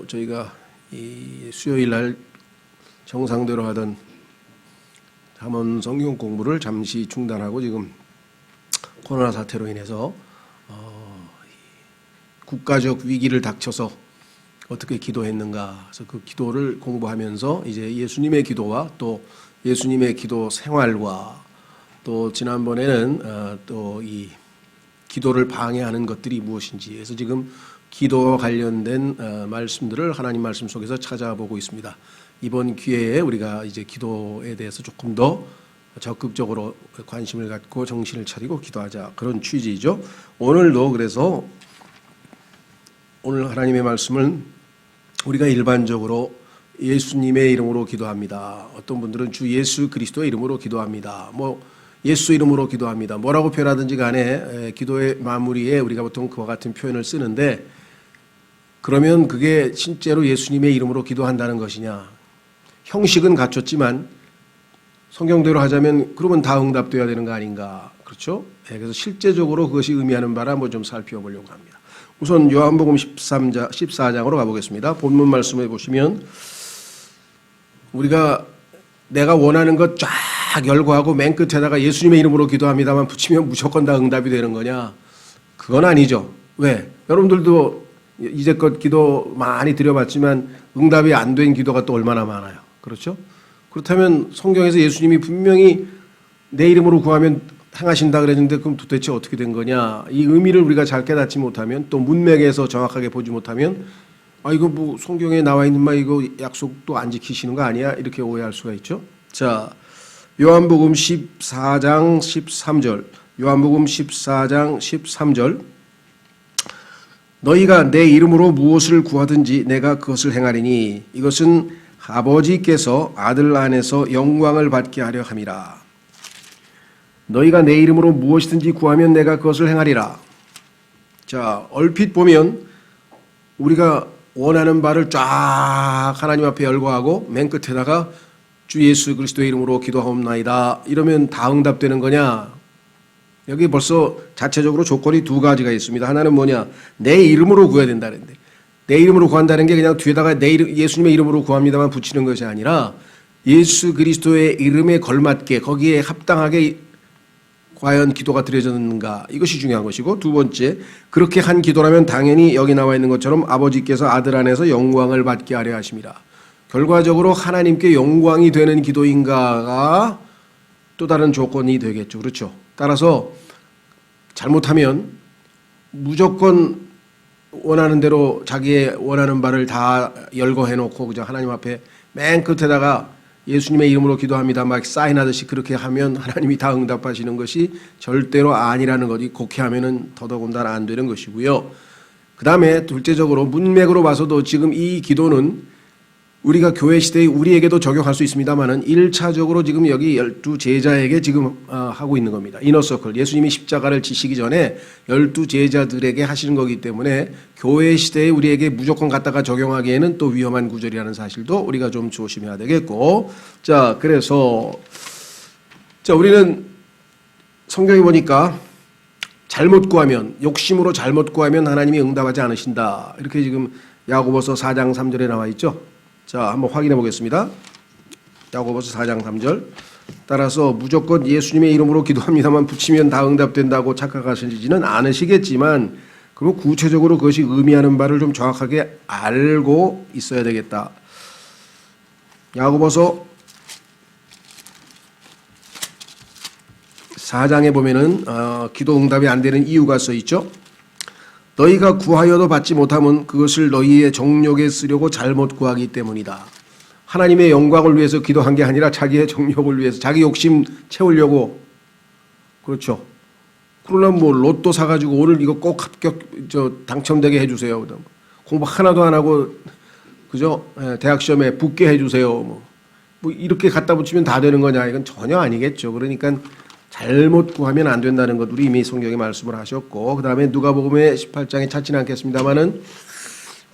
저희가 이 수요일 날 정상대로 하던 잠언 성경 공부를 잠시 중단하고 지금 코로나 사태로 인해서 국가적 위기를 닥쳐서 어떻게 기도했는가, 그래서 그 기도를 공부하면서 이제 예수님의 기도와 또 예수님의 기도 생활과 또 지난번에는 또 이 기도를 방해하는 것들이 무엇인지 해서 지금 기도와 관련된 말씀들을 하나님 말씀 속에서 찾아보고 있습니다. 이번 기회에 우리가 이제 기도에 대해서 조금 더 적극적으로 관심을 갖고 정신을 차리고 기도하자, 그런 취지이죠. 오늘도 그래서 오늘 하나님의 말씀은 우리가 일반적으로 예수님의 이름으로 기도합니다. 어떤 분들은 주 예수 그리스도의 이름으로 기도합니다. 예수 이름으로 기도합니다. 뭐라고 표현하든지 간에 기도의 마무리에 우리가 보통 그와 같은 표현을 쓰는데, 그러면 그게 실제로 예수님의 이름으로 기도한다는 것이냐? 형식은 갖췄지만 성경대로 하자면 그러면 다 응답되어야 되는 거 아닌가? 그렇죠? 그래서 실제적으로 그것이 의미하는 바를 한번 좀 살펴보려고 합니다. 우선 요한복음 14장으로 가보겠습니다. 본문 말씀에 보시면 우리가 내가 원하는 것 쫙 열거하고 맨 끝에다가 예수님의 이름으로 기도합니다만 붙이면 무조건 다 응답이 되는 거냐? 그건 아니죠. 왜? 여러분들도 이제껏 기도 많이 드려봤지만 응답이 안 된 기도가 또 얼마나 많아요. 그렇죠? 그렇다면 성경에서 예수님이 분명히 내 이름으로 구하면 행하신다 그랬는데 그럼 도대체 어떻게 된 거냐? 이 의미를 우리가 잘 깨닫지 못하면, 또 문맥에서 정확하게 보지 못하면 이거 뭐 성경에 나와 있는 말 이거 약속도 안 지키시는 거 아니야? 이렇게 오해할 수가 있죠. 자, 요한복음 14장 13절. 요한복음 14장 13절. 너희가 내 이름으로 무엇을 구하든지 내가 그것을 행하리니 이것은 아버지께서 아들 안에서 영광을 받게 하려 함이라. 너희가 내 이름으로 무엇이든지 구하면 내가 그것을 행하리라. 자, 얼핏 보면 우리가 원하는 바를 쫙 하나님 앞에 열거하고 맨 끝에다가 주 예수 그리스도의 이름으로 기도하옵나이다 이러면 다 응답되는 거냐? 여기 벌써 자체적으로 조건이 두 가지가 있습니다. 하나는 뭐냐? 내 이름으로 구해야 된다는데, 내 이름으로 구한다는 게 그냥 뒤에다가 예수님의 이름으로 구합니다만 붙이는 것이 아니라 예수 그리스도의 이름에 걸맞게 거기에 합당하게 과연 기도가 드려졌는가, 이것이 중요한 것이고, 두 번째, 그렇게 한 기도라면 당연히 여기 나와 있는 것처럼 아버지께서 아들 안에서 영광을 받게 하려 하심이라. 결과적으로 하나님께 영광이 되는 기도인가가 또 다른 조건이 되겠죠. 그렇죠? 따라서 잘못하면 무조건 원하는 대로 자기의 원하는 바를 다 열거해놓고 그저 하나님 앞에 맨 끝에다가 예수님의 이름으로 기도합니다 막 사인하듯이 그렇게 하면 하나님이 다 응답하시는 것이 절대로 아니라는 것이 곡해하면은 더더군다나 안 되는 것이고요. 그 다음에 둘째적으로 문맥으로 봐서도 지금 이 기도는 우리가 교회 시대에 우리에게도 적용할 수 있습니다만은 1차적으로 지금 여기 12제자에게 지금 하고 있는 겁니다. 이너서클, 예수님이 십자가를 지시기 전에 12제자들에게 하시는 거기 때문에 교회 시대에 우리에게 무조건 갖다가 적용하기에는 또 위험한 구절이라는 사실도 우리가 좀 조심해야 되겠고, 자, 그래서 우리는 성경에 보니까 잘못 구하면, 욕심으로 잘못 구하면 하나님이 응답하지 않으신다, 이렇게 지금 야고보서 4장 3절에 나와 있죠. 자, 한번 확인해 보겠습니다. 야고보서 4장 3절. 따라서 무조건 예수님의 이름으로 기도합니다만 붙이면 다 응답된다고 착각하시지는 않으시겠지만, 그러면 구체적으로 그것이 의미하는 바를 좀 정확하게 알고 있어야 되겠다. 야고보서 4장에 보면은 기도 응답이 안 되는 이유가 써 있죠. 너희가 구하여도 받지 못하면 그것을 너희의 정욕에 쓰려고 잘못 구하기 때문이다. 하나님의 영광을 위해서 기도한 게 아니라 자기의 정욕을 위해서, 자기 욕심 채우려고. 그렇죠. 그러나 뭐 로또 사가지고 오늘 이거 꼭 당첨되게 해주세요. 공부 하나도 안 하고 그죠? 대학 시험에 붙게 해주세요. 뭐 이렇게 갖다 붙이면 다 되는 거냐? 이건 전혀 아니겠죠. 그러니까 잘못 구하면 안 된다는 것 우리 이미 성경에 말씀을 하셨고, 그 다음에 누가복음의 18장에 찾지는 않겠습니다만은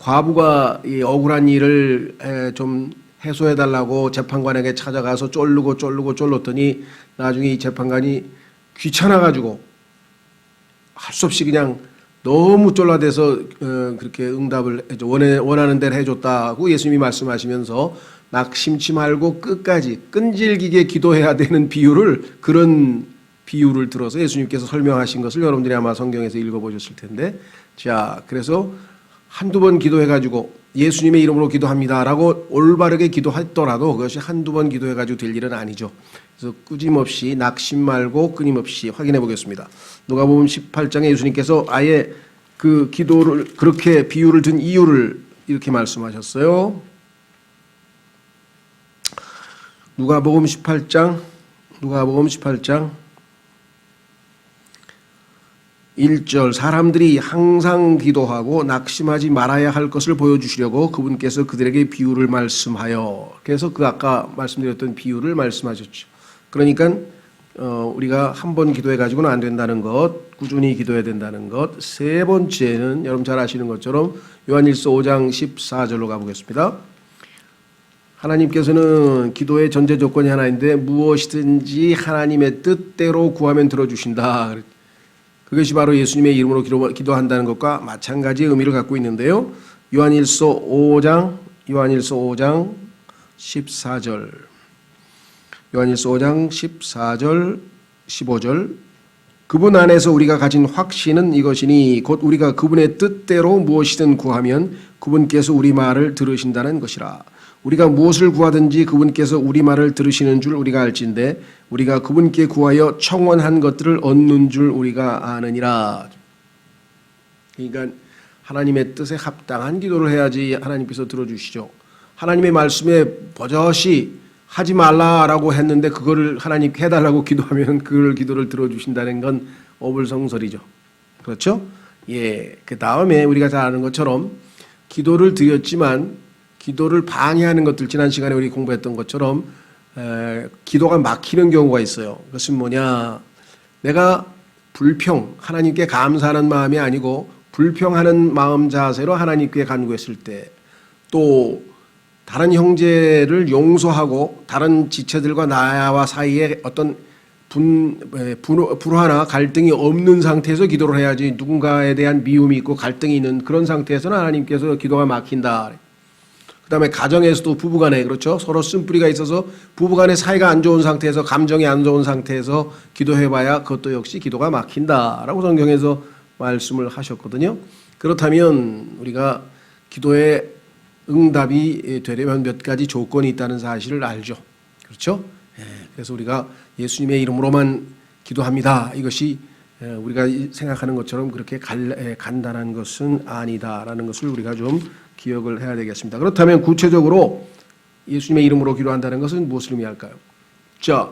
과부가 이 억울한 일을 좀 해소해달라고 재판관에게 찾아가서 쫄르더니 나중에 이 재판관이 귀찮아가지고 할 수 없이 그냥 너무 쫄라대서 그렇게 응답을 해줘. 원하는 대로 해줬다고 예수님이 말씀하시면서 낙심치 말고 끝까지 끈질기게 기도해야 되는 그런 비유를 들어서 예수님께서 설명하신 것을 여러분들이 아마 성경에서 읽어보셨을 텐데, 자, 그래서 한두 번 기도해가지고 예수님의 이름으로 기도합니다라고 올바르게 기도했더라도 그것이 한두 번 기도해가지고 될 일은 아니죠. 그래서 꾸짐없이 낙심 말고 끊임없이 확인해 보겠습니다. 누가복음 18장에 예수님께서 아예 그 기도를 그렇게 비유를 든 이유를 이렇게 말씀하셨어요. 누가복음 18장 1절 사람들이 항상 기도하고 낙심하지 말아야 할 것을 보여주시려고 그분께서 그들에게 비유를 말씀하여, 그래서 그 아까 말씀드렸던 비유를 말씀하셨죠. 그러니까 우리가 한 번 기도해 가지고는 안 된다는 것, 꾸준히 기도해야 된다는 것. 세 번째는 여러분 잘 아시는 것처럼 요한일서 5장 14절로 가보겠습니다. 하나님께서는 기도의 전제 조건이 하나인데 무엇이든지 하나님의 뜻대로 구하면 들어주신다. 그것이 바로 예수님의 이름으로 기도한다는 것과 마찬가지의 의미를 갖고 있는데요. 요한일서 5장 14절, 요한일서 5장 14절 15절, 그분 안에서 우리가 가진 확신은 이것이니 곧 우리가 그분의 뜻대로 무엇이든 구하면 그분께서 우리 말을 들으신다는 것이라. 우리가 무엇을 구하든지 그분께서 우리 말을 들으시는 줄 우리가 알진대 우리가 그분께 구하여 청원한 것들을 얻는 줄 우리가 아느니라. 그러니까 하나님의 뜻에 합당한 기도를 해야지 하나님께서 들어주시죠. 하나님의 말씀에 버젓이 하지 말라라고 했는데 그거를 하나님께 해달라고 기도하면 그 기도를 들어주신다는 건 어불성설이죠. 그렇죠? 예. 그 다음에 우리가 잘 아는 것처럼 기도를 드렸지만 기도를 방해하는 것들, 지난 시간에 우리 공부했던 것처럼 기도가 막히는 경우가 있어요. 그것은 뭐냐? 내가 하나님께 감사하는 마음이 아니고 불평하는 마음 자세로 하나님께 간구했을 때, 또 다른 형제를 용서하고 다른 지체들과 나와 사이에 어떤 불화나 갈등이 없는 상태에서 기도를 해야지, 누군가에 대한 미움이 있고 갈등이 있는 그런 상태에서는 하나님께서 기도가 막힌다. 그 다음에 가정에서도 부부간에, 그렇죠? 서로 쓴뿌리가 있어서 부부간에 사이가 안 좋은 상태에서, 감정이 안 좋은 상태에서 기도해봐야 그것도 역시 기도가 막힌다라고 성경에서 말씀을 하셨거든요. 그렇다면 우리가 기도의 응답이 되려면 몇 가지 조건이 있다는 사실을 알죠. 그렇죠? 그래서 우리가 예수님의 이름으로만 기도합니다. 이것이 우리가 생각하는 것처럼 그렇게 간단한 것은 아니다라는 것을 우리가 좀 기억을 해야 되겠습니다. 그렇다면 구체적으로 예수님의 이름으로 기도한다는 것은 무엇을 의미할까요? 자,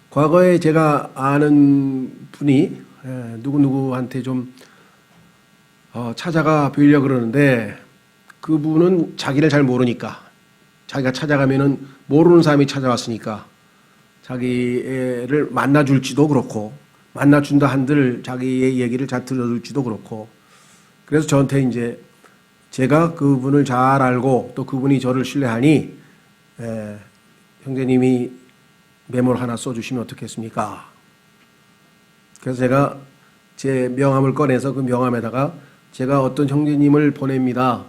과거에 제가 아는 분이 누구누구한테 좀 찾아가 뵈려고 그러는데, 그분은 자기를 잘 모르니까, 자기가 찾아가면은 모르는 사람이 찾아왔으니까 자기를 만나줄지도 그렇고, 만나준다 한들 자기의 얘기를 잘 들어줄지도 그렇고, 그래서 저한테 이제 제가 그분을 잘 알고 또 그분이 저를 신뢰하니 형제님이 메모를 하나 써주시면 어떻겠습니까? 그래서 제가 제 명함을 꺼내서 그 명함에다가 제가 어떤 형제님을 보냅니다.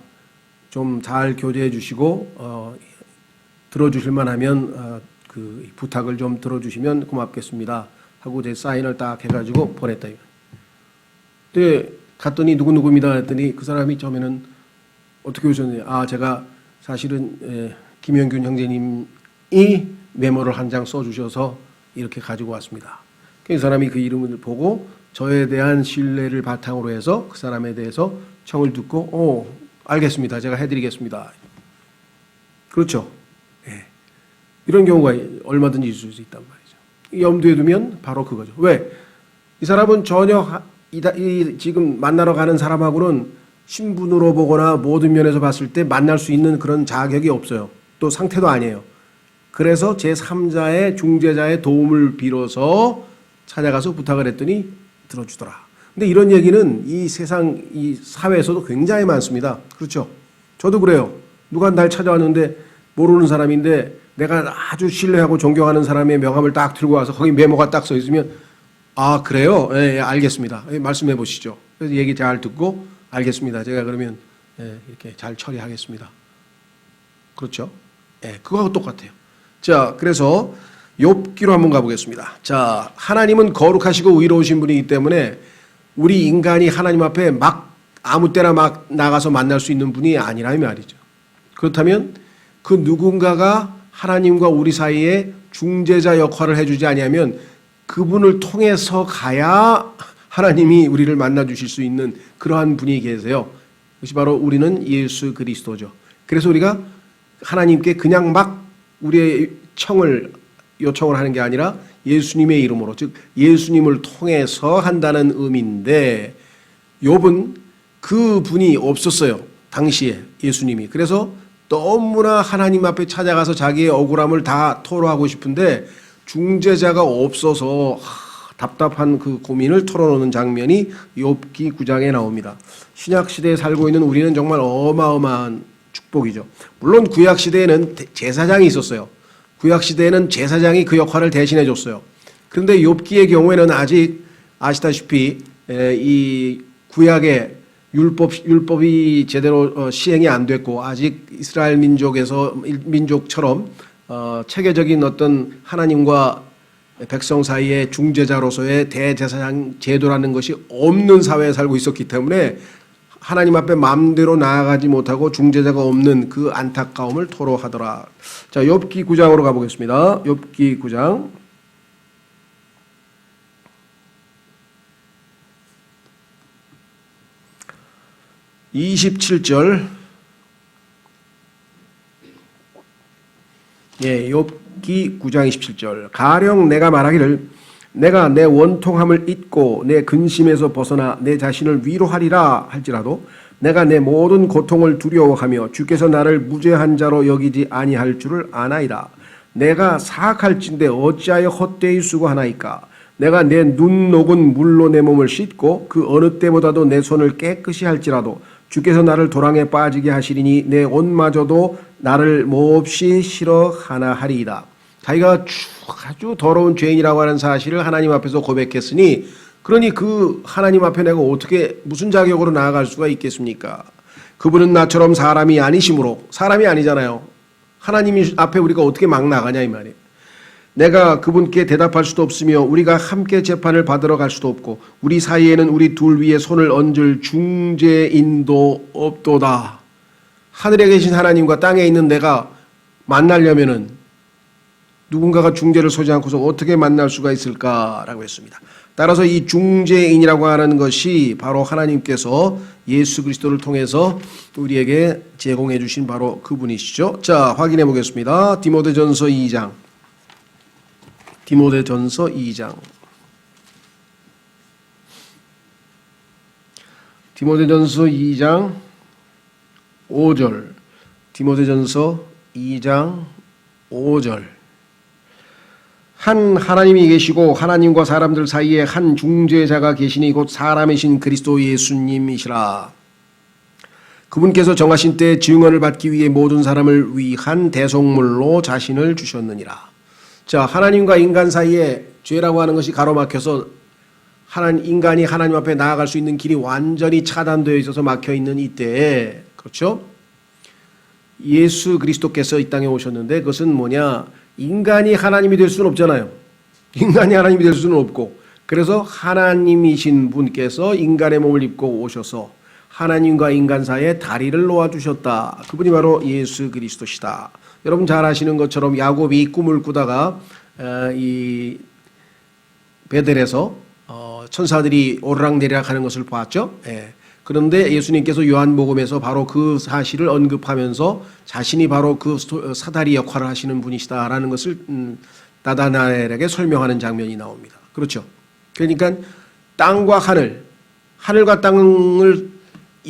좀 잘 교제해 주시고 들어주실 만하면 그 부탁을 좀 들어주시면 고맙겠습니다 하고 제 사인을 딱 해가지고 보냈다. 근데 갔더니 누구누구입니다 했더니 그 사람이 처음에는 어떻게 오셨느냐. 아, 제가 사실은 김영균 형제님이 메모를 한 장 써주셔서 이렇게 가지고 왔습니다. 그 사람이 그 이름을 보고 저에 대한 신뢰를 바탕으로 해서 그 사람에 대해서 청을 듣고 알겠습니다. 제가 해드리겠습니다. 그렇죠? 예. 이런 경우가 얼마든지 있을 수 있단 말이죠. 염두에 두면 바로 그거죠. 왜? 이 사람은 전혀 지금 만나러 가는 사람하고는 신분으로 보거나 모든 면에서 봤을 때 만날 수 있는 그런 자격이 없어요. 또 상태도 아니에요. 그래서 제3자의 중재자의 도움을 빌어서 찾아가서 부탁을 했더니 들어주더라. 근데 이런 얘기는 이 세상, 이 사회에서도 굉장히 많습니다. 그렇죠? 저도 그래요. 누가 날 찾아왔는데 모르는 사람인데 내가 아주 신뢰하고 존경하는 사람의 명함을 딱 들고 와서 거기 메모가 딱 써 있으면 아, 그래요? 예, 예, 알겠습니다. 예, 말씀해 보시죠. 그래서 얘기 잘 듣고 알겠습니다. 제가 그러면 이렇게 잘 처리하겠습니다. 그렇죠? 예, 그거하고 똑같아요. 자, 그래서 욥기로 한번 가보겠습니다. 자, 하나님은 거룩하시고 의로우신 분이기 때문에 우리 인간이 하나님 앞에 막 아무 때나 막 나가서 만날 수 있는 분이 아니라 이 말이죠. 그렇다면 그 누군가가 하나님과 우리 사이에 중재자 역할을 해주지 아니하면 그분을 통해서 가야 하나님이 우리를 만나 주실 수 있는 그러한 분이 계세요. 그것이 바로 우리는 예수 그리스도죠. 그래서 우리가 하나님께 그냥 막 우리의 요청을 하는 게 아니라 예수님의 이름으로, 즉 예수님을 통해서 한다는 의미인데, 욥은 그 분이 없었어요. 당시에 예수님이. 그래서 너무나 하나님 앞에 찾아가서 자기의 억울함을 다 토로하고 싶은데 중재자가 없어서 답답한 그 고민을 털어놓는 장면이 욥기 9장에 나옵니다. 신약 시대에 살고 있는 우리는 정말 어마어마한 축복이죠. 물론 구약 시대에는 제사장이 있었어요. 구약 시대에는 제사장이 그 역할을 대신해 줬어요. 그런데 욥기의 경우에는 아직 아시다시피 이 구약의 율법이 제대로 시행이 안 됐고 아직 이스라엘 민족처럼 체계적인 어떤 하나님과 백성 사이의 중재자로서의 대제사장 제도라는 것이 없는 사회에 살고 있었기 때문에 하나님 앞에 마음대로 나아가지 못하고 중재자가 없는 그 안타까움을 토로하더라. 자, 욥기 9장으로 가보겠습니다. 욥기 9장 27절. 예, 욥기 9장 27절. 가령 내가 말하기를 내가 내 원통함을 잊고 내 근심에서 벗어나 내 자신을 위로하리라 할지라도 내가 내 모든 고통을 두려워하며 주께서 나를 무죄한 자로 여기지 아니할 줄을 아나이다. 내가 사악할진대 어찌하여 헛되이 수고하나이까. 내가 내 눈 녹은 물로 내 몸을 씻고 그 어느 때보다도 내 손을 깨끗이 할지라도 주께서 나를 도랑에 빠지게 하시리니 내 옷마저도 나를 몹시 싫어하나 하리이다. 자기가 아주 더러운 죄인이라고 하는 사실을 하나님 앞에서 고백했으니 그러니 그 하나님 앞에 내가 어떻게 무슨 자격으로 나아갈 수가 있겠습니까? 그분은 나처럼 사람이 아니시므로, 사람이 아니잖아요. 하나님 앞에 우리가 어떻게 막 나가냐 이 말이에요. 내가 그분께 대답할 수도 없으며 우리가 함께 재판을 받으러 갈 수도 없고 우리 사이에는 우리 둘 위에 손을 얹을 중재인도 없도다. 하늘에 계신 하나님과 땅에 있는 내가 만나려면은 누군가가 중재를 서지 않고서 어떻게 만날 수가 있을까라고 했습니다. 따라서 이 중재인이라고 하는 것이 바로 하나님께서 예수 그리스도를 통해서 우리에게 제공해 주신 바로 그분이시죠. 자, 확인해 보겠습니다. 디모데전서 2장. 디모데전서 2장. 디모데전서 2장 5절. 디모데전서 2장 5절. 한 하나님이 계시고 하나님과 사람들 사이에 한 중재자가 계시니 곧 사람이신 그리스도 예수님이시라. 그분께서 정하신 때 증언을 받기 위해 모든 사람을 위한 대속물로 자신을 주셨느니라. 자, 하나님과 인간 사이에 죄라고 하는 것이 가로막혀서 인간이 하나님 앞에 나아갈 수 있는 길이 완전히 차단되어 있어서 막혀 있는 이때에, 그렇죠? 예수 그리스도께서 이 땅에 오셨는데 그것은 뭐냐? 인간이 하나님이 될 수는 없잖아요. 인간이 하나님이 될 수는 없고, 그래서 하나님이신 분께서 인간의 몸을 입고 오셔서 하나님과 인간 사이에 다리를 놓아주셨다. 그분이 바로 예수 그리스도시다. 여러분 잘 아시는 것처럼 야곱이 꿈을 꾸다가 이 베델에서 천사들이 오르락내리락 하는 것을 봤죠. 예. 그런데 예수님께서 요한복음에서 바로 그 사실을 언급하면서 자신이 바로 그 사다리 역할을 하시는 분이시다라는 것을 나다나엘에게 설명하는 장면이 나옵니다. 그렇죠. 그러니까 땅과 하늘과 땅을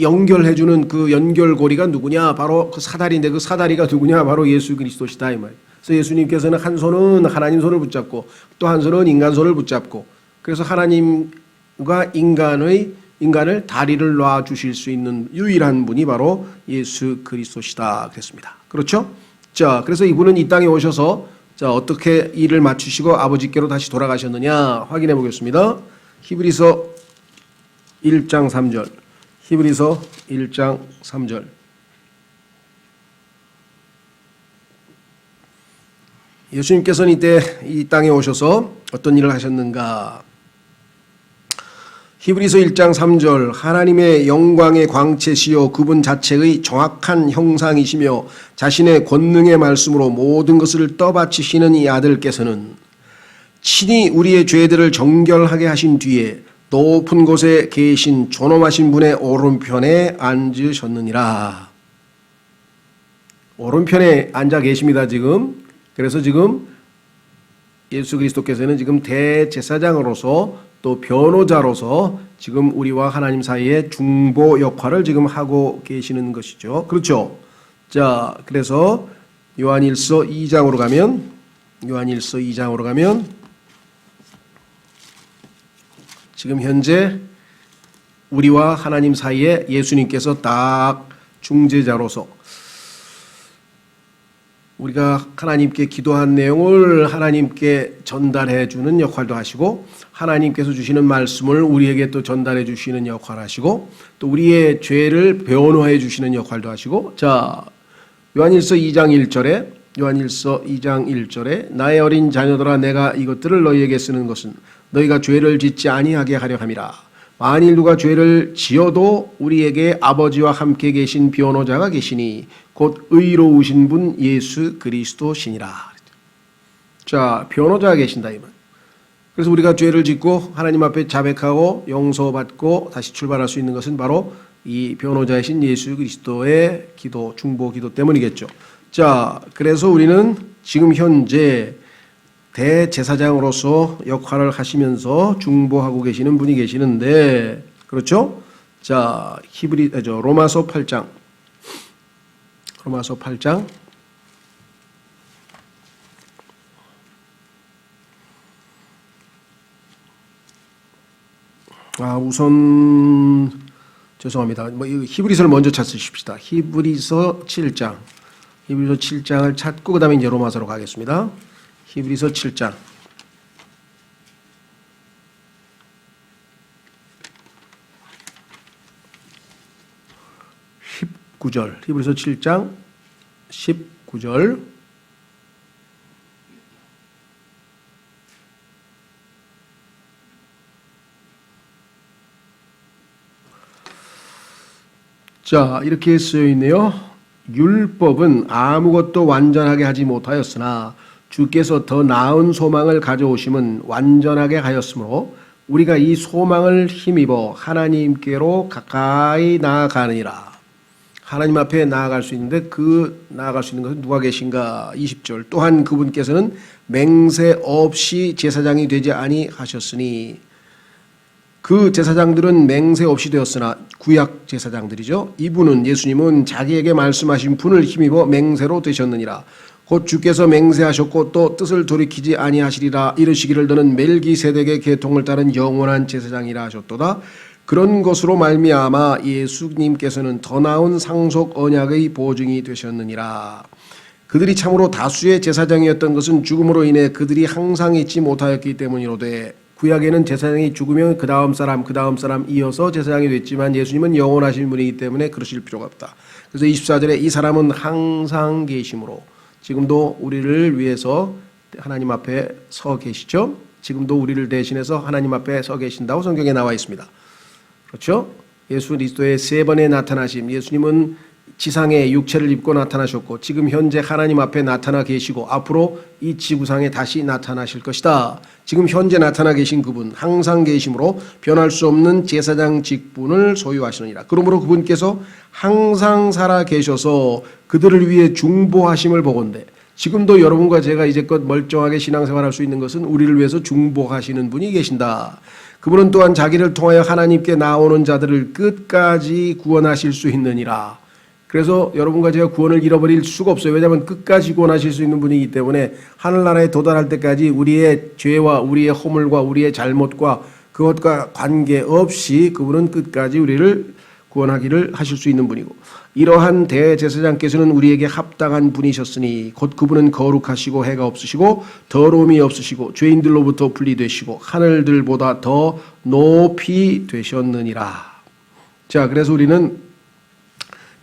연결해주는 그 연결고리가 누구냐? 바로 그 사다리인데 그 사다리가 누구냐? 바로 예수 그리스도시다 이 말이에요. 그래서 예수님께서는 한 손은 하나님 손을 붙잡고 또 한 손은 인간 손을 붙잡고, 그래서 하나님과 인간을 다리를 놔 주실 수 있는 유일한 분이 바로 예수 그리스도시다 그랬습니다. 그렇죠? 자, 그래서 이분은 이 땅에 오셔서 자, 어떻게 일을 마치시고 아버지께로 다시 돌아가셨느냐 확인해 보겠습니다. 히브리서 1장 3절. 히브리서 1장 3절. 예수님께서는 이때 이 땅에 오셔서 어떤 일을 하셨는가? 히브리서 1장 3절. 하나님의 영광의 광채시요 그분 자체의 정확한 형상이시며 자신의 권능의 말씀으로 모든 것을 떠받치시는 이 아들께서는 친히 우리의 죄들을 정결하게 하신 뒤에 높은 곳에 계신 존엄하신 분의 오른편에 앉으셨느니라. 오른편에 앉아 계십니다, 지금. 그래서 지금 예수 그리스도께서는 지금 대제사장으로서 또 변호자로서 지금 우리와 하나님 사이의 중보 역할을 지금 하고 계시는 것이죠. 그렇죠? 자, 그래서 요한일서 2장으로 가면 지금 현재 우리와 하나님 사이에 예수님께서 딱 중재자로서 우리가 하나님께 기도한 내용을 하나님께 전달해 주는 역할도 하시고 하나님께서 주시는 말씀을 우리에게 또 전달해 주시는 역할을 하시고 또 우리의 죄를 변호해 주시는 역할도 하시고 자, 요한일서 2장 1절에 나의 어린 자녀들아 내가 이것들을 너희에게 쓰는 것은 너희가 죄를 짓지 아니하게 하려 함이라. 만일 누가 죄를 지어도 우리에게 아버지와 함께 계신 변호자가 계시니 곧 의로우신 분 예수 그리스도시니라. 자, 변호자가 계신다 이 말. 그래서 우리가 죄를 짓고 하나님 앞에 자백하고 용서받고 다시 출발할 수 있는 것은 바로 이 변호자이신 예수 그리스도의 기도, 중보 기도 때문이겠죠. 자, 그래서 우리는 지금 현재 대제사장으로서 역할을 하시면서 중보하고 계시는 분이 계시는데 그렇죠? 자, 로마서 8장. 우선 죄송합니다. 히브리서를 먼저 찾으십시다. 히브리서 7장을 찾고 그다음에 이제 로마서로 가겠습니다. 히브리서 7장. 히브리서 7장 19절. 자, 이렇게 쓰여 있네요. 율법은 아무것도 완전하게 하지 못하였으나 주께서 더 나은 소망을 가져오심은 완전하게 하였으므로 우리가 이 소망을 힘입어 하나님께로 가까이 나아가느니라. 하나님 앞에 나아갈 수 있는데 나아갈 수 있는 것은 누가 계신가? 20절. 또한 그분께서는 맹세 없이 제사장이 되지 아니하셨으니 그 제사장들은 맹세 없이 되었으나 구약 제사장들이죠. 이분은 예수님은 자기에게 말씀하신 분을 힘입어 맹세로 되셨느니라. 곧 주께서 맹세하셨고 또 뜻을 돌이키지 아니하시리라 이르시기를 너는 멜기세덱의 계통을 따른 영원한 제사장이라 하셨도다. 그런 것으로 말미암아 예수님께서는 더 나은 상속 언약의 보증이 되셨느니라. 그들이 참으로 다수의 제사장이었던 것은 죽음으로 인해 그들이 항상 잊지 못하였기 때문이로되 구약에는 제사장이 죽으면 그 다음 사람 이어서 제사장이 됐지만 예수님은 영원하신 분이기 때문에 그러실 필요가 없다. 그래서 24절에 이 사람은 항상 계심으로 지금도 우리를 위해서 하나님 앞에 서 계시죠. 지금도 우리를 대신해서 하나님 앞에 서 계신다고 성경에 나와 있습니다. 그렇죠? 예수 그리스도의 세 번의 나타나심. 예수님은 지상에 육체를 입고 나타나셨고 지금 현재 하나님 앞에 나타나 계시고 앞으로 이 지구상에 다시 나타나실 것이다. 지금 현재 나타나 계신 그분 항상 계심으로 변할 수 없는 제사장 직분을 소유하시느니라. 그러므로 그분께서 항상 살아 계셔서 그들을 위해 중보하심을 보건대 지금도 여러분과 제가 이제껏 멀쩡하게 신앙생활할 수 있는 것은 우리를 위해서 중보하시는 분이 계신다. 그분은 또한 자기를 통하여 하나님께 나오는 자들을 끝까지 구원하실 수 있느니라. 그래서 여러분과 제가 구원을 잃어버릴 수가 없어요. 왜냐하면 끝까지 구원하실 수 있는 분이기 때문에 하늘나라에 도달할 때까지 우리의 죄와 우리의 허물과 우리의 잘못과 그것과 관계없이 그분은 끝까지 우리를 구원하기를 하실 수 있는 분이고, 이러한 대제사장께서는 우리에게 합당한 분이셨으니 곧 그분은 거룩하시고 해가 없으시고 더러움이 없으시고 죄인들로부터 분리되시고 하늘들보다 더 높이 되셨느니라. 자, 그래서 우리는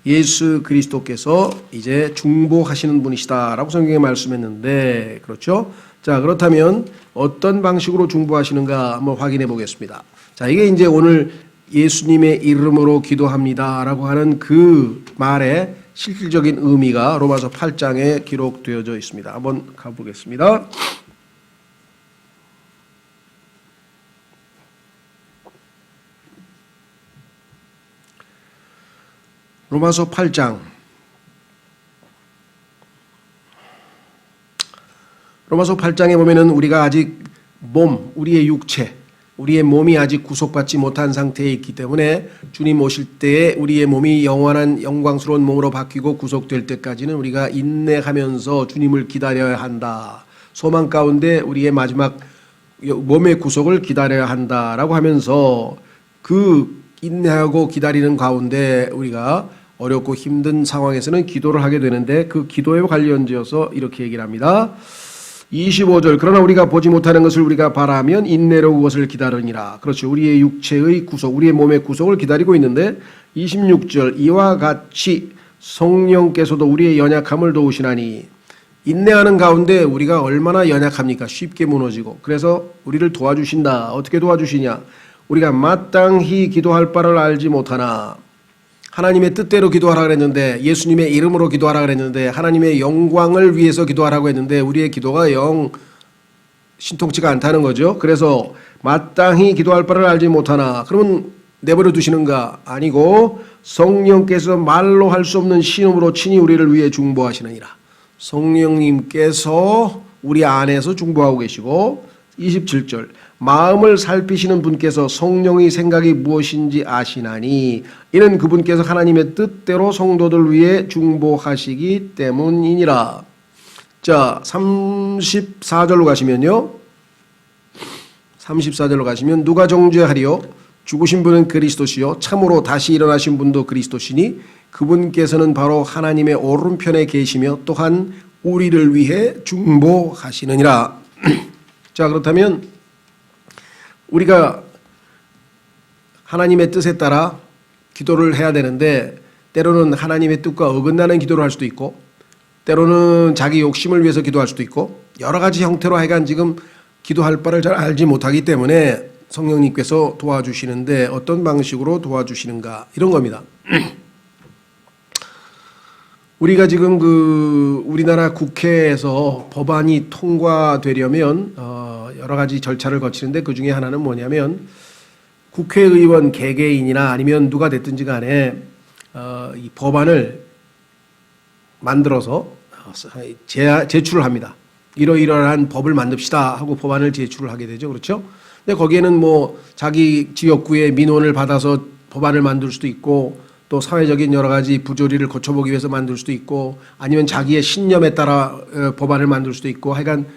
예수 그리스도께서 이제 중보하시는 분이시다라고 성경에 말씀했는데, 그렇죠? 자, 그렇다면 어떤 방식으로 중보하시는가 한번 확인해 보겠습니다. 자, 이게 이제 오늘 예수님의 이름으로 기도합니다라고 하는 그 말의 실질적인 의미가 로마서 8장에 기록되어져 있습니다. 한번 가보겠습니다. 로마서 8장. 로마서 8장에 보면은 우리가 아직 우리의 육체, 우리의 몸이 아직 구속받지 못한 상태에 있기 때문에 주님 오실 때에 우리의 몸이 영원한 영광스러운 몸으로 바뀌고 구속될 때까지는 우리가 인내하면서 주님을 기다려야 한다. 소망 가운데 우리의 마지막 몸의 구속을 기다려야 한다라고 하면서 그 인내하고 기다리는 가운데 우리가 어렵고 힘든 상황에서는 기도를 하게 되는데, 그 기도에 관련지어서 이렇게 얘기를 합니다. 25절, 그러나 우리가 보지 못하는 것을 우리가 바라면 인내로 그것을 기다리니라. 그렇죠. 우리의 육체의 구속, 우리의 몸의 구속을 기다리고 있는데, 26절, 이와 같이 성령께서도 우리의 연약함을 도우시나니. 인내하는 가운데 우리가 얼마나 연약합니까? 쉽게 무너지고. 그래서 우리를 도와주신다. 어떻게 도와주시냐? 우리가 마땅히 기도할 바를 알지 못하나. 하나님의 뜻대로 기도하라 그랬는데, 예수님의 이름으로 기도하라 그랬는데, 하나님의 영광을 위해서 기도하라고 했는데 우리의 기도가 영 신통치가 않다는 거죠. 그래서 마땅히 기도할 바를 알지 못하나. 그러면 내버려 두시는가? 아니고 성령께서 말로 할 수 없는 신음으로 친히 우리를 위해 중보하시느니라. 성령님께서 우리 안에서 중보하고 계시고, 27절, 마음을 살피시는 분께서 성령의 생각이 무엇인지 아시나니 이는 그분께서 하나님의 뜻대로 성도들 위해 중보하시기 때문이니라. 자, 34절로 가시면요, 34절로 가시면 누가 정죄하리요? 죽으신 분은 그리스도시요 참으로 다시 일어나신 분도 그리스도시니 그분께서는 바로 하나님의 오른편에 계시며 또한 우리를 위해 중보하시느니라. 자, 그렇다면 우리가 하나님의 뜻에 따라 기도를 해야 되는데, 때로는 하나님의 뜻과 어긋나는 기도를 할 수도 있고, 때로는 자기 욕심을 위해서 기도할 수도 있고, 여러 가지 형태로 하여간 지금 기도할 바를 잘 알지 못하기 때문에 성령님께서 도와주시는데 어떤 방식으로 도와주시는가, 이런 겁니다. 우리가 지금 우리나라 국회에서 법안이 통과되려면 여러 가지 절차를 거치는데, 그 중에 하나는 뭐냐면 국회의원 개개인이나 아니면 누가 됐든지 간에 이 법안을 만들어서 제출을 합니다. 이러이러한 법을 만듭시다 하고 법안을 제출을 하게 되죠. 그렇죠? 근데 거기에는 뭐 자기 지역구의 민원을 받아서 법안을 만들 수도 있고, 또 사회적인 여러 가지 부조리를 고쳐보기 위해서 만들 수도 있고, 아니면 자기의 신념에 따라 법안을 만들 수도 있고, 하여간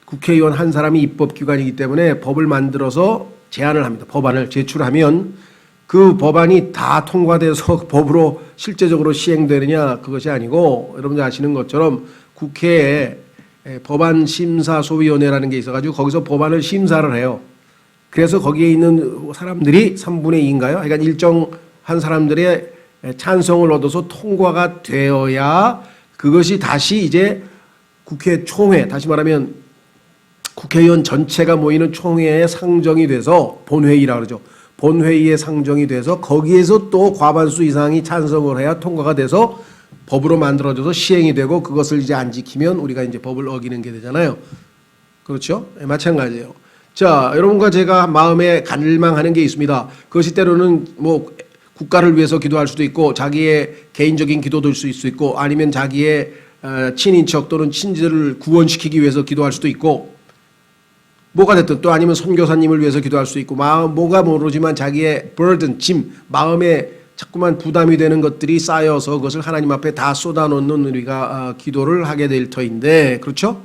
국회의원 한 사람이 입법기관이기 때문에 법을 만들어서 제안을 합니다. 법안을 제출하면 그 법안이 다 통과돼서 법으로 실제적으로 시행되느냐, 그것이 아니고, 여러분들 아시는 것처럼 국회에 법안심사소위원회라는 게 있어가지고 거기서 법안을 심사를 해요. 그래서 거기에 있는 사람들이 3분의 2인가요? 하여간 일정한 사람들의 찬성을 얻어서 통과가 되어야 그것이 다시 이제 국회 총회, 다시 말하면 국회의원 전체가 모이는 총회에 상정이 돼서, 본회의라 그러죠. 본회의에 상정이 돼서 거기에서 또 과반수 이상이 찬성을 해야 통과가 돼서 법으로 만들어져서 시행이 되고, 그것을 이제 안 지키면 우리가 이제 법을 어기는 게 되잖아요. 그렇죠? 마찬가지예요. 자, 여러분과 제가 마음에 갈망하는 게 있습니다. 그것이 때로는 뭐 국가를 위해서 기도할 수도 있고, 자기의 개인적인 기도도 될 수 있고, 아니면 자기의 친인척 또는 친지를 구원시키기 위해서 기도할 수도 있고, 뭐가 됐든, 또 아니면 선교사님을 위해서 기도할 수 있고, 뭐가 모르지만 자기의 burden, 짐, 마음에 자꾸만 부담이 되는 것들이 쌓여서 그것을 하나님 앞에 다 쏟아놓는 우리가 기도를 하게 될 터인데, 그렇죠?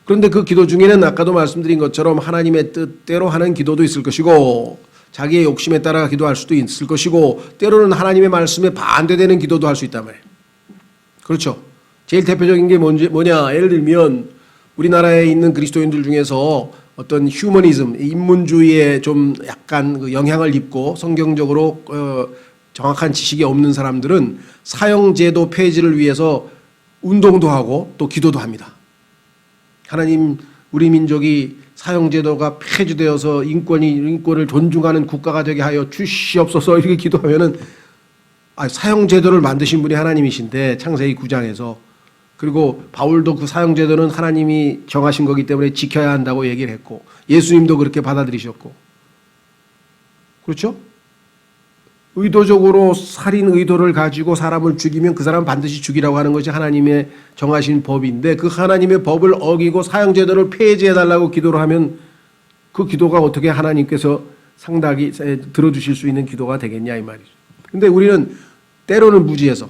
그런데 그 기도 중에는 아까도 말씀드린 것처럼 하나님의 뜻대로 하는 기도도 있을 것이고, 자기의 욕심에 따라 기도할 수도 있을 것이고 때로는 하나님의 말씀에 반대되는 기도도 할 수 있단 말이에요. 그렇죠. 제일 대표적인 게 뭐냐, 예를 들면 우리나라에 있는 그리스도인들 중에서 어떤 휴머니즘, 인문주의에 좀 약간 그 영향을 입고 성경적으로 정확한 지식이 없는 사람들은 사형제도 폐지를 위해서 운동도 하고 또 기도도 합니다. 하나님, 우리 민족이 사형제도가 폐지되어서 인권을 존중하는 국가가 되게 하여 주시옵소서 이렇게 기도하면은 사형제도를 만드신 분이 하나님이신데 창세기 9장에서 그리고 바울도 그 사형제도는 하나님이 정하신 거기 때문에 지켜야 한다고 얘기를 했고 예수님도 그렇게 받아들이셨고 그렇죠? 의도적으로 살인 의도를 가지고 사람을 죽이면 그 사람 반드시 죽이라고 하는 것이 하나님의 정하신 법인데 그 하나님의 법을 어기고 사형제도를 폐지해달라고 기도를 하면 그 기도가 어떻게 하나님께서 상당히 들어주실 수 있는 기도가 되겠냐 이 말이죠. 근데 우리는 때로는 무지해서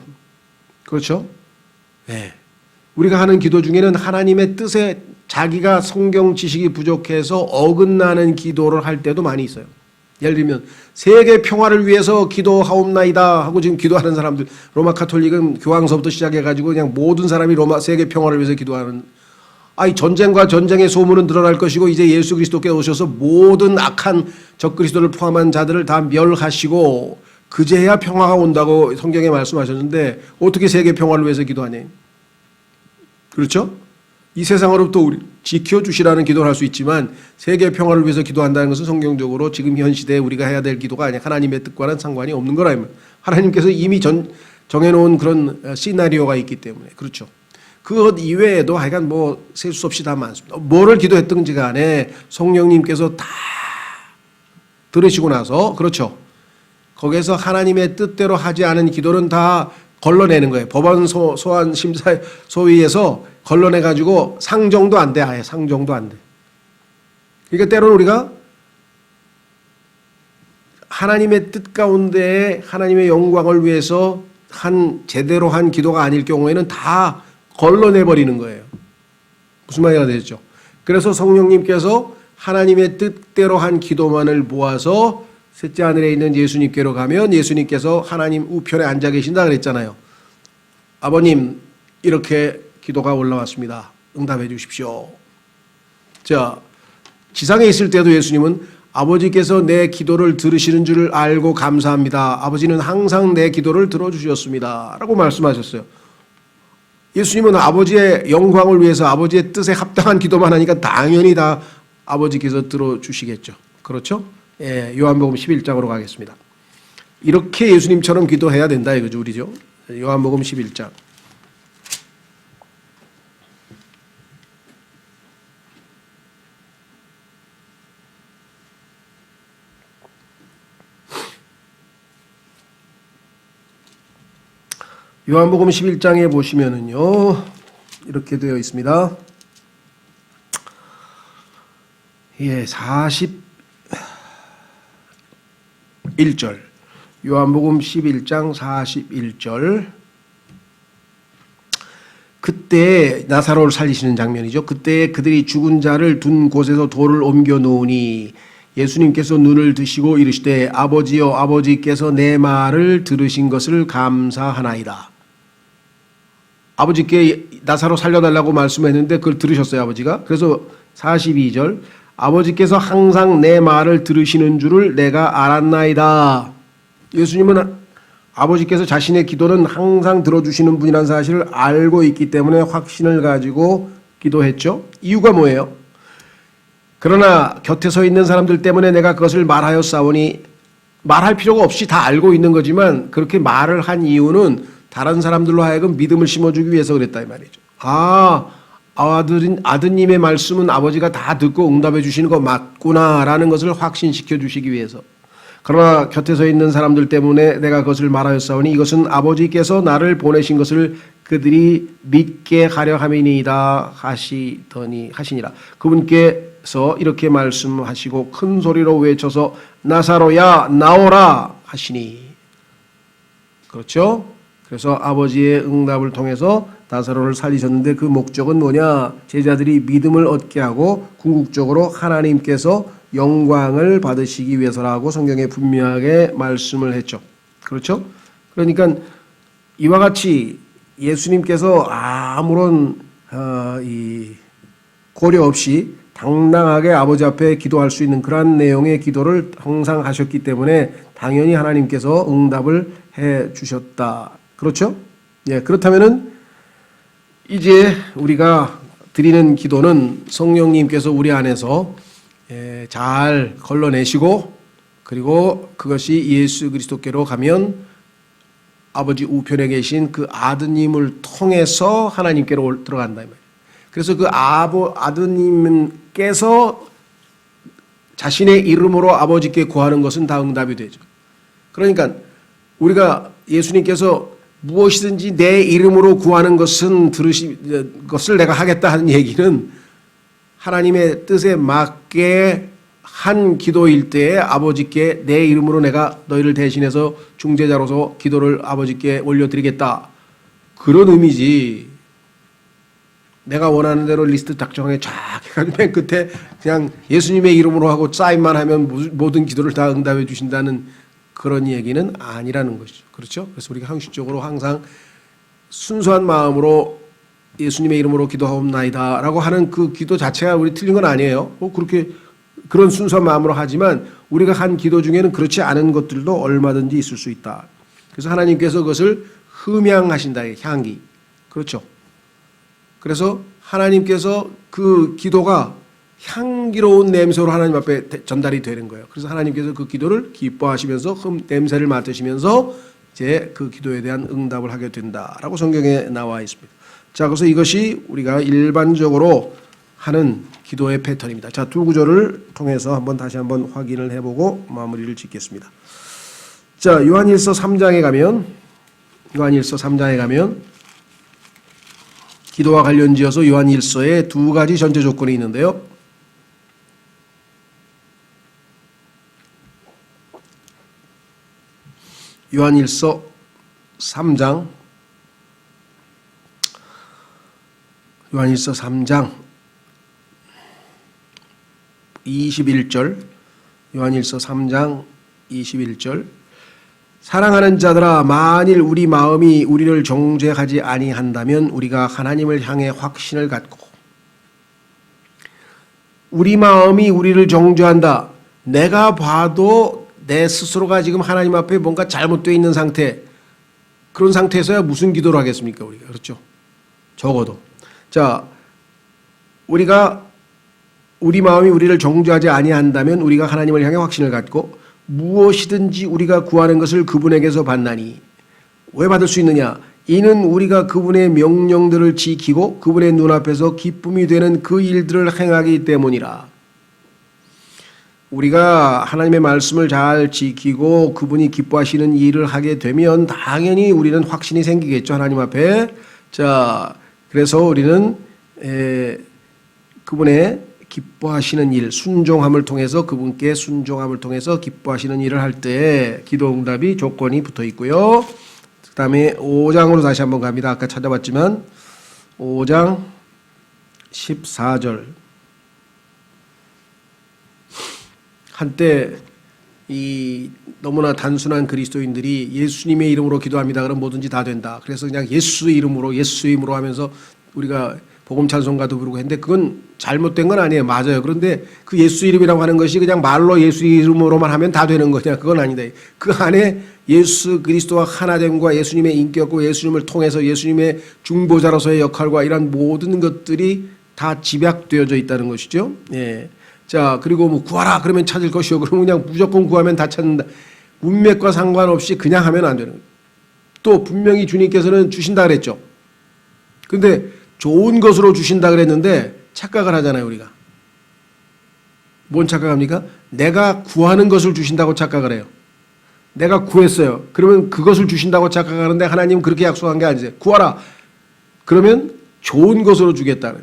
그렇죠? 네. 우리가 하는 기도 중에는 하나님의 뜻에 자기가 성경 지식이 부족해서 어긋나는 기도를 할 때도 많이 있어요. 예를 들면 세계 평화를 위해서 기도하옵나이다 하고 지금 기도하는 사람들 로마 카톨릭은 교황서부터 시작해가지고 그냥 모든 사람이 세계 평화를 위해서 기도하는 전쟁과 전쟁의 소문은 드러날 것이고 이제 예수 그리스도께 오셔서 모든 악한 적그리스도를 포함한 자들을 다 멸하시고 그제야 평화가 온다고 성경에 말씀하셨는데 어떻게 세계 평화를 위해서 기도하냐. 그렇죠? 이 세상으로부터 우리 지켜주시라는 기도를 할 수 있지만 세계 평화를 위해서 기도한다는 것은 성경적으로 지금 현 시대에 우리가 해야 될 기도가 아니야. 하나님의 뜻과는 상관이 없는 거라. 하나님께서 이미 정해놓은 그런 시나리오가 있기 때문에. 그렇죠. 그것 이외에도 하여간 셀 수 없이 다 많습니다. 뭐를 기도했든지 간에 성령님께서 다 들으시고 나서 그렇죠. 거기에서 하나님의 뜻대로 하지 않은 기도는 다 걸러내는 거예요. 법원 소환 심사 소위에서 걸러내가지고 상정도 안 돼. 아예 상정도 안 돼. 그러니까 때로는 우리가 하나님의 뜻 가운데 하나님의 영광을 위해서 제대로 한 기도가 아닐 경우에는 다 걸러내버리는 거예요. 무슨 말이가 되죠? 그래서 성령님께서 하나님의 뜻대로 한 기도만을 모아서 셋째 하늘에 있는 예수님께로 가면 예수님께서 하나님 우편에 앉아 계신다 그랬잖아요. 아버님 이렇게 기도가 올라왔습니다. 응답해 주십시오. 자, 지상에 있을 때도 예수님은 아버지께서 내 기도를 들으시는 줄 알고 감사합니다. 아버지는 항상 내 기도를 들어주셨습니다. 라고 말씀하셨어요. 예수님은 아버지의 영광을 위해서 아버지의 뜻에 합당한 기도만 하니까 당연히 다 아버지께서 들어주시겠죠. 그렇죠? 예, 요한복음 11장으로 가겠습니다. 이렇게 예수님처럼 기도해야 된다 이거죠, 우리죠. 요한복음 11장. 요한복음 11장에 보시면은요, 이렇게 되어 있습니다. 예, 41절. 요한복음 11장 41절. 그때 나사로를 살리시는 장면이죠. 그때 그들이 죽은 자를 둔 곳에서 돌을 옮겨 놓으니 예수님께서 눈을 드시고 이르시되 아버지여 아버지께서 내 말을 들으신 것을 감사하나이다. 아버지께 나사로 살려달라고 말씀했는데 그걸 들으셨어요, 아버지가. 그래서 42절 아버지께서 항상 내 말을 들으시는 줄을 내가 알았나이다. 예수님은 아버지께서 자신의 기도는 항상 들어주시는 분이라는 사실을 알고 있기 때문에 확신을 가지고 기도했죠. 이유가 뭐예요? 그러나 곁에 서 있는 사람들 때문에 내가 그것을 말하였사오니, 말할 필요가 없이 다 알고 있는 거지만 그렇게 말을 한 이유는 다른 사람들로 하여금 믿음을 심어주기 위해서 그랬다 이 말이죠. 아드님의 말씀은 아버지가 다 듣고 응답해 주시는 거 맞구나라는 것을 확신시켜 주시기 위해서. 그러나 곁에 서 있는 사람들 때문에 내가 그것을 말하였사오니 이것은 아버지께서 나를 보내신 것을 그들이 믿게 하려 함이니이다 하시니라. 그분께서 이렇게 말씀하시고 큰 소리로 외쳐서 나사로야 나오라 하시니. 그렇죠? 그래서 아버지의 응답을 통해서 나사로를 살리셨는데 그 목적은 뭐냐? 제자들이 믿음을 얻게 하고 궁극적으로 하나님께서 영광을 받으시기 위해서라고 성경에 분명하게 말씀을 했죠. 그렇죠? 그러니까 이와 같이 예수님께서 아무런 이 고려 없이 당당하게 아버지 앞에 기도할 수 있는 그러한 내용의 기도를 항상 하셨기 때문에 당연히 하나님께서 응답을 해 주셨다. 그렇죠? 예, 그렇다면은 이제 우리가 드리는 기도는 성령님께서 우리 안에서 잘 걸러내시고 그리고 그것이 예수 그리스도께로 가면 아버지 우편에 계신 그 아드님을 통해서 하나님께로 들어간다 이 말이에요. 그래서 그 아드님께서 자신의 이름으로 아버지께 구하는 것은 다 응답이 되죠. 그러니까 우리가 예수님께서 무엇이든지 내 이름으로 구하는 것은 것을 내가 하겠다 하는 얘기는 하나님의 뜻에 맞게 한 기도일 때에 아버지께 내 이름으로 내가 너희를 대신해서 중재자로서 기도를 아버지께 올려드리겠다. 그런 의미지. 내가 원하는 대로 리스트 작성해 쫙 해가지고 맨 끝에 그냥 예수님의 이름으로 하고 사인만 하면 모든 기도를 다 응답해 주신다는 그런 얘기는 아니라는 것이죠. 그렇죠? 그래서 우리가 형식적으로 항상 순수한 마음으로 예수님의 이름으로 기도하옵나이다 라고 하는 그 기도 자체가 우리 틀린 건 아니에요. 그렇게 그런 순수한 마음으로 하지만 우리가 한 기도 중에는 그렇지 않은 것들도 얼마든지 있을 수 있다. 그래서 하나님께서 그것을 흠양하신다. 향기. 그렇죠? 그래서 하나님께서 그 기도가 향기로운 냄새로 하나님 앞에 전달이 되는 거예요. 그래서 하나님께서 그 기도를 기뻐하시면서 냄새를 맡으시면서 이제 그 기도에 대한 응답을 하게 된다라고 성경에 나와 있습니다. 자, 그래서 이것이 우리가 일반적으로 하는 기도의 패턴입니다. 자, 두 구절을 통해서 다시 한번 확인을 해보고 마무리를 짓겠습니다. 자, 요한일서 3장에 가면 기도와 관련지어서 요한일서에 두 가지 전제 조건이 있는데요. 요한일서 3장 21절 요한일서 3장 21절 사랑하는 자들아 만일 우리 마음이 우리를 정죄하지 아니한다면 우리가 하나님을 향해 확신을 갖고 우리 마음이 우리를 정죄한다. 내가 봐도 내 스스로가 지금 하나님 앞에 뭔가 잘못되어 있는 상태 그런 상태에서야 무슨 기도를 하겠습니까 우리가. 그렇죠? 적어도 자 우리가 우리 마음이 우리를 정죄하지 아니한다면 우리가 하나님을 향해 확신을 갖고 무엇이든지 우리가 구하는 것을 그분에게서 받나니 왜 받을 수 있느냐 이는 우리가 그분의 명령들을 지키고 그분의 눈앞에서 기쁨이 되는 그 일들을 행하기 때문이라. 우리가 하나님의 말씀을 잘 지키고 그분이 기뻐하시는 일을 하게 되면 당연히 우리는 확신이 생기겠죠 하나님 앞에. 자 그래서 우리는 그분의 기뻐하시는 일, 순종함을 통해서 그분께 순종함을 통해서 기뻐하시는 일을 할 때 기도 응답이 조건이 붙어 있고요. 그 다음에 5장으로 다시 한번 갑니다. 아까 찾아봤지만 5장 14절 한때 이 너무나 단순한 그리스도인들이 예수님의 이름으로 기도합니다. 그럼 뭐든지 다 된다. 그래서 그냥 예수 이름으로 하면서 우리가 복음 찬송가도 부르고 했는데 그건 잘못된 건 아니에요. 맞아요. 그런데 그 예수 이름이라고 하는 것이 그냥 말로 예수 이름으로만 하면 다 되는 거냐? 그건 아니다. 그 안에 예수 그리스도와 하나됨과 예수님의 인격과 예수님을 통해서 예수님의 중보자로서의 역할과 이런 모든 것들이 다 집약되어져 있다는 것이죠. 예. 자, 그리고 뭐 구하라 그러면 찾을 것이요. 그러면 그냥 무조건 구하면 다 찾는다. 문맥과 상관없이 그냥 하면 안 되는 거예요. 또 분명히 주님께서는 주신다 그랬죠. 근데 좋은 것으로 주신다 그랬는데 착각을 하잖아요, 우리가. 뭔 착각합니까? 내가 구하는 것을 주신다고 착각을 해요. 내가 구했어요. 그러면 그것을 주신다고 착각하는데 하나님은 그렇게 약속한 게 아니세요. 구하라. 그러면 좋은 것으로 주겠다는.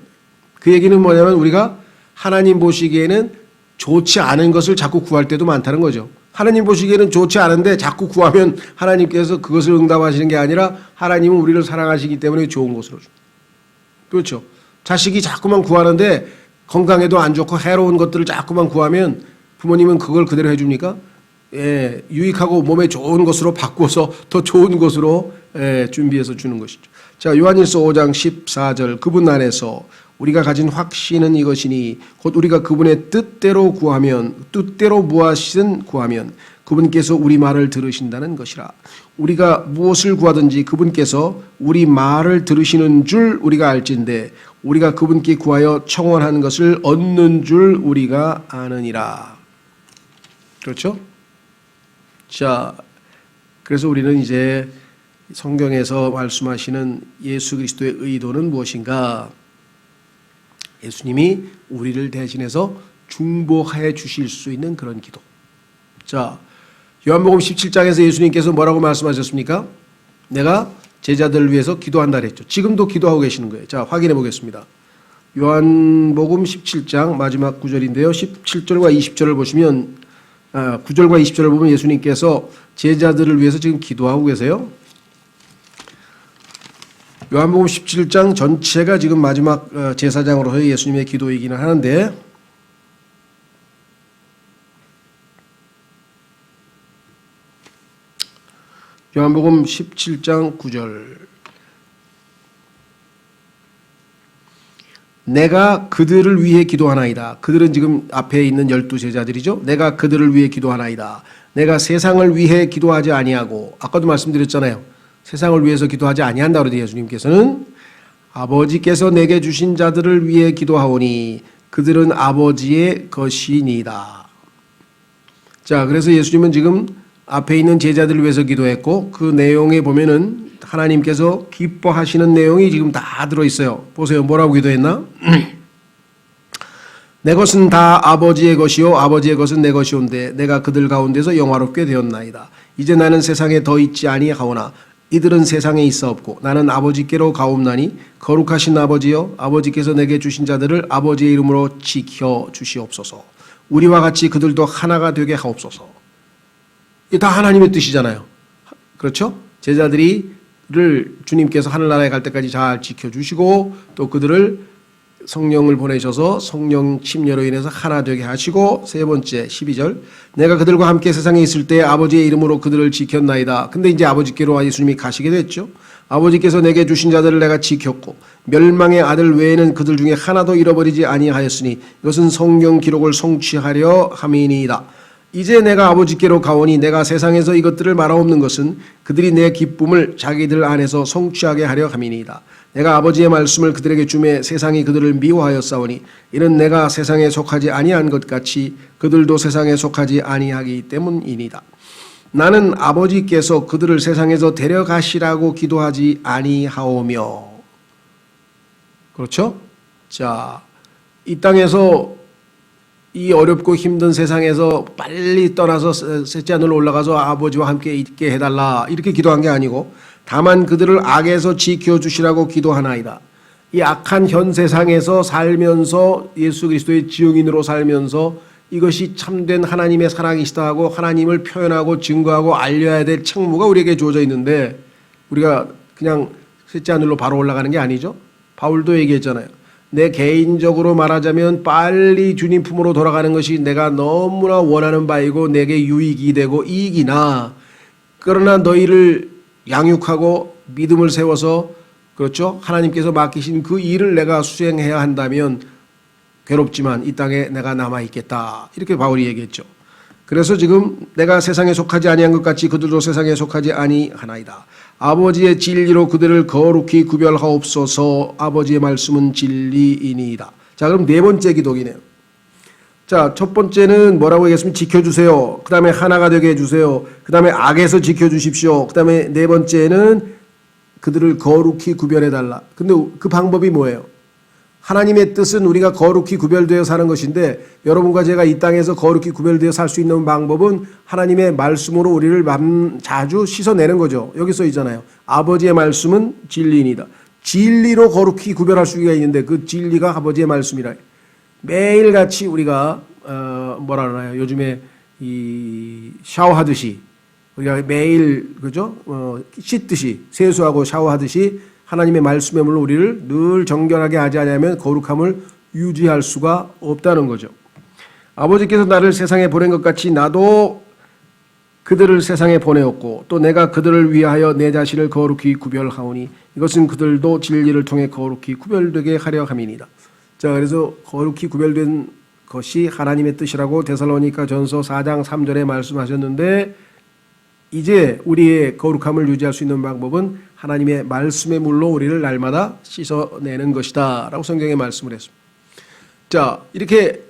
그 얘기는 뭐냐면 우리가 하나님 보시기에는 좋지 않은 것을 자꾸 구할 때도 많다는 거죠. 하나님 보시기에는 좋지 않은데 자꾸 구하면 하나님께서 그것을 응답하시는 게 아니라 하나님은 우리를 사랑하시기 때문에 좋은 것으로 줍니다. 그렇죠. 자식이 자꾸만 구하는데 건강에도 안 좋고 해로운 것들을 자꾸만 구하면 부모님은 그걸 그대로 해줍니까? 예, 유익하고 몸에 좋은 것으로 바꿔서 더 좋은 것으로 준비해서 주는 것이죠. 자, 요한일서 5장 14절 그분 안에서 우리가 가진 확신은 이것이니 곧 우리가 그분의 뜻대로 구하면 뜻대로 무엇이든 구하면 그분께서 우리 말을 들으신다는 것이라. 우리가 무엇을 구하든지 그분께서 우리 말을 들으시는 줄 우리가 알진대 우리가 그분께 구하여 청원한 것을 얻는 줄 우리가 아느니라. 그렇죠? 자, 그래서 우리는 이제 성경에서 말씀하시는 예수 그리스도의 의도는 무엇인가? 예수님이 우리를 대신해서 중보해 주실 수 있는 그런 기도. 자, 요한복음 17장에서 예수님께서 뭐라고 말씀하셨습니까? 내가 제자들을 위해서 기도한다 그랬죠. 지금도 기도하고 계시는 거예요. 자, 확인해 보겠습니다. 요한복음 17장 마지막 구절인데요. 17절과 20절을 보시면 9절과 20절을 보면 예수님께서 제자들을 위해서 지금 기도하고 계세요. 요한복음 17장 전체가 지금 마지막 제사장으로서의 예수님의 기도이기는 하는데 요한복음 17장 9절 내가 그들을 위해 기도하나이다. 그들은 지금 앞에 있는 12제자들이죠. 내가 그들을 위해 기도하나이다. 내가 세상을 위해 기도하지 아니하고 아까도 말씀드렸잖아요. 세상을 위해서 기도하지 아니한다고 그러더니 예수님께서는 아버지께서 내게 주신 자들을 위해 기도하오니 그들은 아버지의 것이니이다. 자, 그래서 예수님은 지금 앞에 있는 제자들을 위해서 기도했고 그 내용에 보면은 하나님께서 기뻐하시는 내용이 지금 다 들어있어요. 보세요. 뭐라고 기도했나? 내 것은 다 아버지의 것이요 아버지의 것은 내 것이온데 내가 그들 가운데서 영화롭게 되었나이다. 이제 나는 세상에 더 있지 아니하오나 이들은 세상에 있어 없고 나는 아버지께로 가옵나니 거룩하신 아버지여 아버지께서 내게 주신 자들을 아버지의 이름으로 지켜 주시옵소서. 우리와 같이 그들도 하나가 되게 하옵소서. 이게 다 하나님의 뜻이잖아요. 그렇죠? 제자들을 주님께서 하늘나라에 갈 때까지 잘 지켜주시고 또 그들을 성령을 보내셔서 성령 침례로 인해서 하나 되게 하시고 세 번째 12절 내가 그들과 함께 세상에 있을 때 아버지의 이름으로 그들을 지켰나이다. 근데 이제 아버지께로 예수님이 가시게 됐죠. 아버지께서 내게 주신 자들을 내가 지켰고 멸망의 아들 외에는 그들 중에 하나도 잃어버리지 아니하였으니 이것은 성경 기록을 성취하려 함이니이다. 이제 내가 아버지께로 가오니 내가 세상에서 이것들을 말하옵는 것은 그들이 내 기쁨을 자기들 안에서 성취하게 하려 함이니이다. 내가 아버지의 말씀을 그들에게 주매 세상이 그들을 미워하였사오니 이는 내가 세상에 속하지 아니한 것 같이 그들도 세상에 속하지 아니하기 때문이니이다. 나는 아버지께서 그들을 세상에서 데려가시라고 기도하지 아니하오며. 그렇죠? 자, 이 땅에서 이 어렵고 힘든 세상에서 빨리 떠나서 셋째 하늘로 올라가서 아버지와 함께 있게 해달라 이렇게 기도한 게 아니고 다만 그들을 악에서 지켜주시라고 기도하나이다. 이 악한 현 세상에서 살면서 예수 그리스도의 증인으로 살면서 이것이 참된 하나님의 사랑이시다 하고 하나님을 표현하고 증거하고 알려야 될 책무가 우리에게 주어져 있는데 우리가 그냥 셋째 하늘로 바로 올라가는 게 아니죠. 바울도 얘기했잖아요. 내 개인적으로 말하자면 빨리 주님 품으로 돌아가는 것이 내가 너무나 원하는 바이고 내게 유익이 되고 이익이나 그러나 너희를 양육하고 믿음을 세워서 그렇죠? 하나님께서 맡기신 그 일을 내가 수행해야 한다면 괴롭지만 이 땅에 내가 남아있겠다. 이렇게 바울이 얘기했죠. 그래서 지금 내가 세상에 속하지 아니한 것 같이 그들도 세상에 속하지 아니하나이다. 아버지의 진리로 그들을 거룩히 구별하옵소서. 아버지의 말씀은 진리이니이다. 자, 그럼 네 번째 기도이네요. 자, 첫 번째는 뭐라고 얘기했으면 지켜주세요. 그 다음에 하나가 되게 해주세요. 그 다음에 악에서 지켜주십시오. 그 다음에 네 번째는 그들을 거룩히 구별해달라. 근데 그 방법이 뭐예요? 하나님의 뜻은 우리가 거룩히 구별되어 사는 것인데 여러분과 제가 이 땅에서 거룩히 구별되어 살 수 있는 방법은 하나님의 말씀으로 우리를 자주 씻어내는 거죠. 여기 써 있잖아요. 아버지의 말씀은 진리이다. 진리로 거룩히 구별할 수가 있는데 그 진리가 아버지의 말씀이라. 매일같이 우리가 뭐라 그러나요? 요즘에 이 샤워하듯이 우리가 매일 그죠? 씻듯이 세수하고 샤워하듯이 하나님의 말씀의 물로 우리를 늘 정결하게 하지 않으면 거룩함을 유지할 수가 없다는 거죠. 아버지께서 나를 세상에 보낸 것 같이 나도 그들을 세상에 보내었고 또 내가 그들을 위하여 내 자신을 거룩히 구별하오니 이것은 그들도 진리를 통해 거룩히 구별되게 하려 함이니라. 자, 그래서 거룩히 구별된 것이 하나님의 뜻이라고 데살로니가 전서 4장 3절에 말씀하셨는데, 이제 우리의 거룩함을 유지할 수 있는 방법은 하나님의 말씀의 물로 우리를 날마다 씻어내는 것이다 라고 성경에 말씀을 했습니다. 자, 이렇게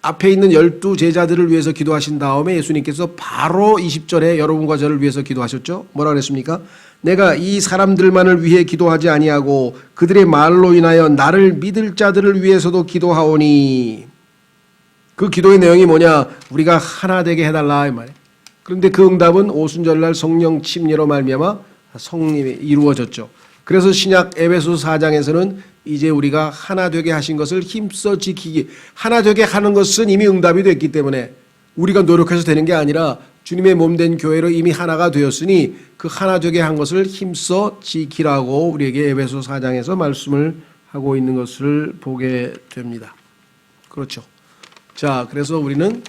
앞에 있는 12제자들을 위해서 기도하신 다음에 예수님께서 바로 20절에 여러분과 저를 위해서 기도하셨죠. 뭐라 그랬습니까? 내가 이 사람들만을 위해 기도하지 아니하고 그들의 말로 인하여 나를 믿을 자들을 위해서도 기도하오니. 그 기도의 내용이 뭐냐? 우리가 하나 되게 해달라 이 말이에요. 그런데 그 응답은 오순절날 성령 침례로 말미암아 성립이 이루어졌죠. 그래서 신약 에베소서 4장에서는 이제 우리가 하나 되게 하신 것을 힘써 지키기, 하나 되게 하는 것은 이미 응답이 됐기 때문에 우리가 노력해서 되는 게 아니라 주님의 몸된 교회로 이미 하나가 되었으니 그 하나 되게 한 것을 힘써 지키라고 우리에게 에베소서 4장에서 말씀을 하고 있는 것을 보게 됩니다. 그렇죠. 자, 그래서 우리는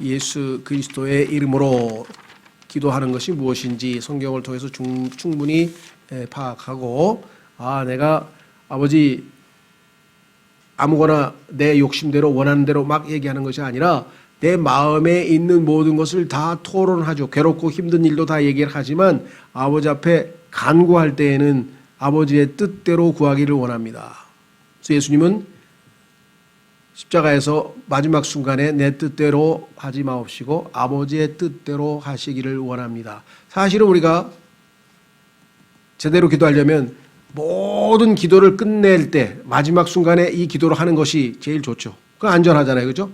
예수 그리스도의 이름으로 기도하는 것이 무엇인지 성경을 통해서 충분히 파악하고, 내가 아버지 아무거나 내 욕심대로 원하는 대로 막 얘기하는 것이 아니라 내 마음에 있는 모든 것을 다 토론하죠. 괴롭고 힘든 일도 다 얘기를 하지만 아버지 앞에 간구할 때에는 아버지의 뜻대로 구하기를 원합니다. 그래서 예수님은 십자가에서 마지막 순간에 내 뜻대로 하지 마옵시고 아버지의 뜻대로 하시기를 원합니다. 사실은 우리가 제대로 기도하려면 모든 기도를 끝낼 때 마지막 순간에 이 기도를 하는 것이 제일 좋죠. 그건 안전하잖아요. 그죠?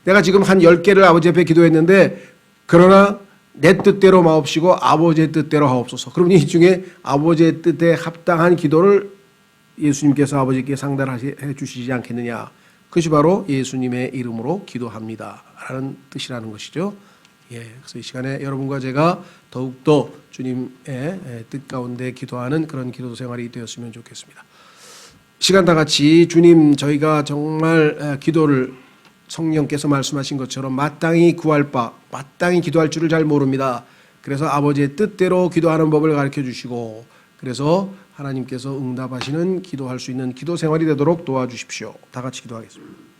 내가 지금 한 10개를 아버지 앞에 기도했는데 그러나 내 뜻대로 마옵시고 아버지의 뜻대로 하옵소서. 그럼 이 중에 아버지의 뜻에 합당한 기도를 예수님께서 아버지께 상달해 주시지 않겠느냐. 그것이 바로 예수님의 이름으로 기도합니다 라는 뜻이라는 것이죠. 그래서 이 시간에 여러분과 제가 더욱더 주님의 뜻 가운데 기도하는 그런 기도 생활이 되었으면 좋겠습니다. 시간 다 같이 주님, 저희가 정말 기도를 성령께서 말씀하신 것처럼 마땅히 구할 바, 마땅히 기도할 줄을 잘 모릅니다. 그래서 아버지의 뜻대로 기도하는 법을 가르쳐 주시고, 그래서 하나님께서 응답하시는 기도할 수 있는 기도 생활이 되도록 도와주십시오. 다 같이 기도하겠습니다.